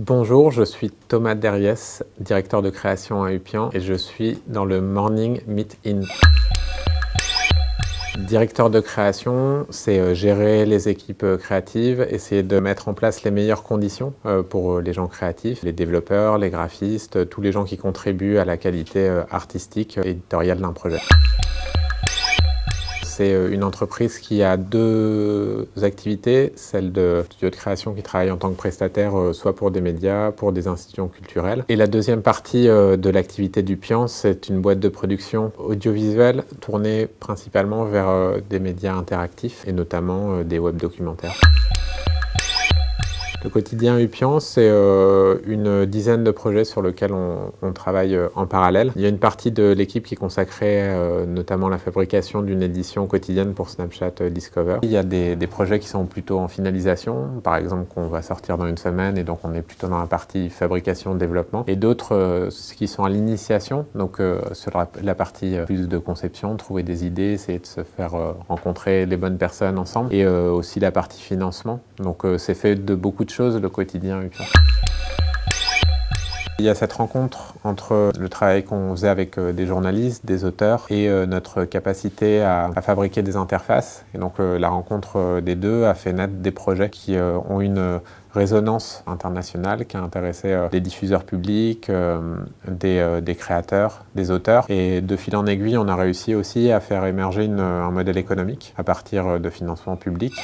Bonjour, je suis Thomas Derriès, directeur de création à Upian et je suis dans le Morning Meet-In. Directeur de création, c'est gérer les équipes créatives, essayer de mettre en place les meilleures conditions pour les gens créatifs, les développeurs, les graphistes, tous les gens qui contribuent à la qualité artistique et éditoriale d'un projet. C'est une entreprise qui a deux activités, celle de studio de création qui travaille en tant que prestataire soit pour des médias, pour des institutions culturelles. Et la deuxième partie de l'activité d'Upian, c'est une boîte de production audiovisuelle tournée principalement vers des médias interactifs et notamment des web documentaires. Le quotidien Upian, c'est une dizaine de projets sur lesquels on travaille en parallèle. Il y a une partie de l'équipe qui est consacrée notamment à la fabrication d'une édition quotidienne pour Snapchat Discover. Il y a des projets qui sont plutôt en finalisation, par exemple qu'on va sortir dans une semaine et donc on est plutôt dans la partie fabrication-développement. Et d'autres qui sont à l'initiation, donc sur la partie plus de conception, trouver des idées, essayer de se faire rencontrer les bonnes personnes ensemble. Et aussi la partie financement. Donc c'est fait de beaucoup de choses, le quotidien Upian. Il y a cette rencontre entre le travail qu'on faisait avec des journalistes, des auteurs et notre capacité à fabriquer des interfaces. Et donc la rencontre des deux a fait naître des projets qui ont une résonance internationale, qui a intéressé des diffuseurs publics, des créateurs, des auteurs. Et de fil en aiguille, on a réussi aussi à faire émerger un modèle économique à partir de financements publics.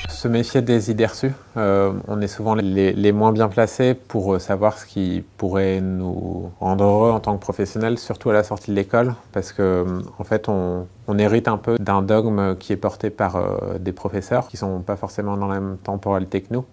Se méfier des idées reçues. On est souvent les moins bien placés pour savoir ce qui pourrait nous rendre heureux en tant que professionnels, surtout à la sortie de l'école, parce que en fait on hérite un peu d'un dogme qui est porté par des professeurs qui ne sont pas forcément dans la même temporalité que nous.